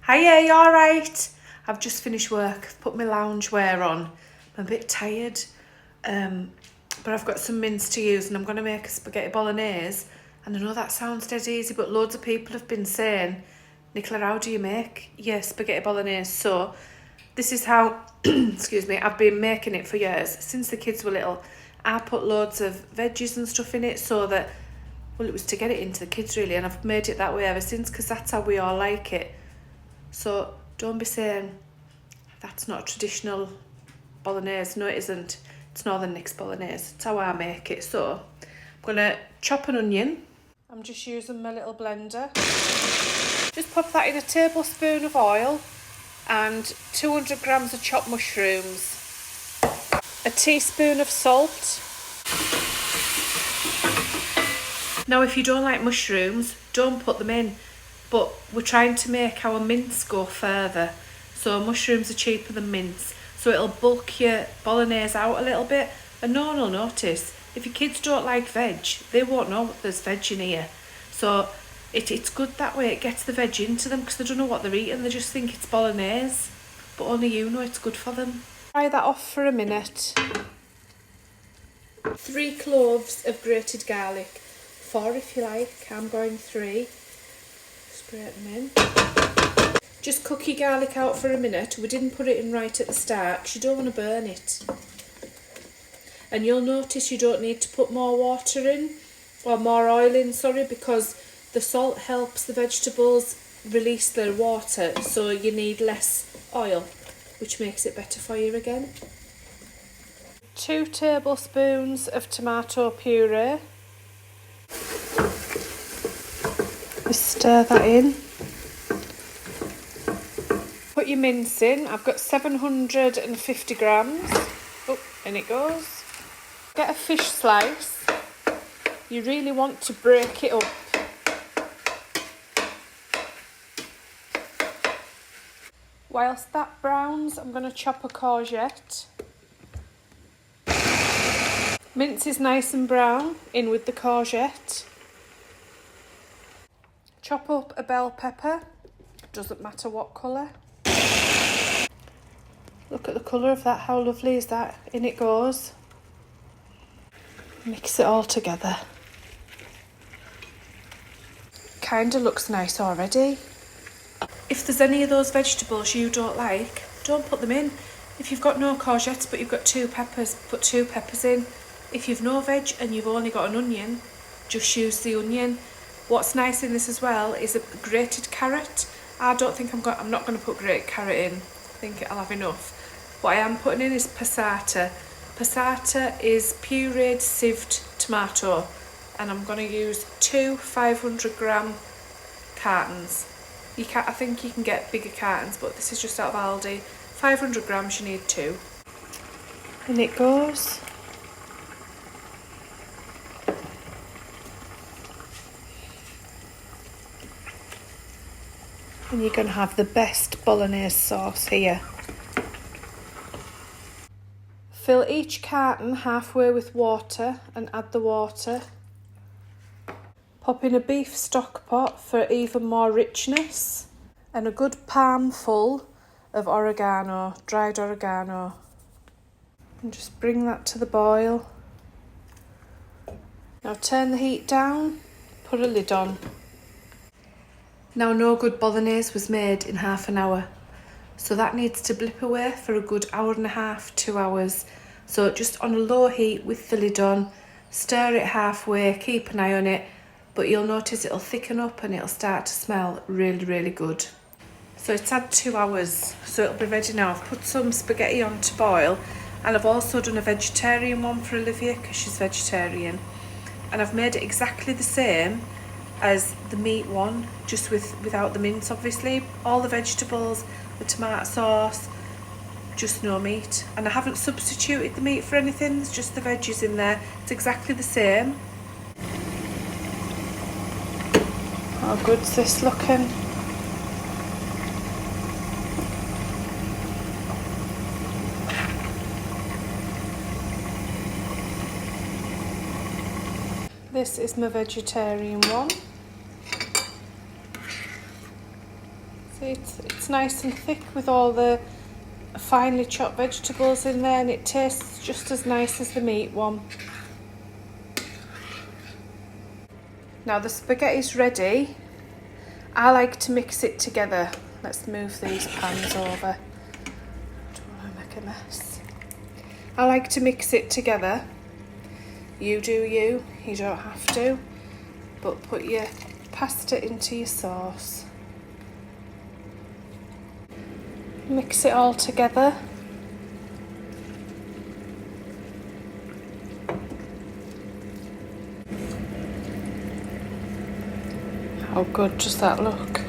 Hiya, you alright? I've just finished work. I've put my loungewear on. I'm a bit tired, but I've got some mince to use and I'm going to make a spaghetti bolognese. And I know that sounds dead easy, but loads of people have been saying, Nicola, how do you make your spaghetti bolognese? So this is how, excuse me, I've been making it for years. Since the kids were little, I put loads of veggies and stuff in it so that, well, it was to get it into the kids really, and I've made it that way ever since because that's how we all like it. So don't be saying that's not a traditional bolognese. No, it isn't. It's Northern Nick's bolognese. It's how I make it. So I'm going to chop an onion. I'm just using my little blender. Just pop that in a tablespoon of oil and 200 grams of chopped mushrooms. A teaspoon of salt. Now if you don't like mushrooms, don't put them in. But we're trying to make our mince go further. So mushrooms are cheaper than mince. So it'll bulk your bolognese out a little bit. And no one will notice. If your kids don't like veg, they won't know there's veg in here. So it's good that way. It gets the veg into them because they don't know what they're eating. They just think it's bolognese. But only you know it's good for them. Fry that off for a minute. 3 cloves of grated garlic. 4 if you like. I'm going 3. Grate them in. Just cook your garlic out for a minute. We didn't put it in right at the start because you don't want to burn it. And you'll notice you don't need to put more water in, or more oil in, sorry, because the salt helps the vegetables release their water, so you need less oil, which makes it better for you again. 2 tablespoons of tomato puree. Stir that in. Put your mince in. I've got 750 grams. Oh, in it goes. Get a fish slice. You really want to break it up. Whilst that browns, I'm going to chop a courgette. Mince is nice and brown, in with the courgette. Chop up a bell pepper, doesn't matter what colour. Look at the colour of that, how lovely is that? In it goes. Mix it all together. Kinda looks nice already. If there's any of those vegetables you don't like, don't put them in. If you've got no courgettes but you've got 2 peppers, put 2 peppers in. If you've no veg and you've only got an onion, just use the onion. What's nice in this as well is a grated carrot. I don't think I'm not going to put grated carrot in. I think I'll have enough. What I am putting in is passata. Passata is pureed sieved tomato, and I'm going to use 2 500 gram cartons. I think you can get bigger cartons, but this is just out of Aldi. 500 grams, you need 2. And it goes. And you're going to have the best bolognese sauce here. Fill each carton halfway with water and add the water. Pop in a beef stock pot for even more richness. And a good palm full of oregano, dried oregano. And just bring that to the boil. Now turn the heat down, put a lid on. Now no good bolognese was made in half an hour, so that needs to blip away for a good 1.5 hours, 2 hours. So just on a low heat with the lid on, stir it halfway, keep an eye on it, but you'll notice it'll thicken up and it'll start to smell really, really good. So it's had 2 hours, so it'll be ready now. I've put some spaghetti on to boil, and I've also done a vegetarian one for Olivia because she's vegetarian. And I've made it exactly the same as the meat one, just without the mince obviously. All the vegetables, the tomato sauce, just no meat. And I haven't substituted the meat for anything, there's just the veggies in there. It's exactly the same. How good's this looking? This is my vegetarian one. See, it's nice and thick with all the finely chopped vegetables in there, and it tastes just as nice as the meat one. Now the spaghetti's ready. I like to mix it together. Let's move these pans over. Don't want to make a mess. I like to mix it together. You do you don't have to. But put your pasta into your sauce. Mix it all together. How good does that look?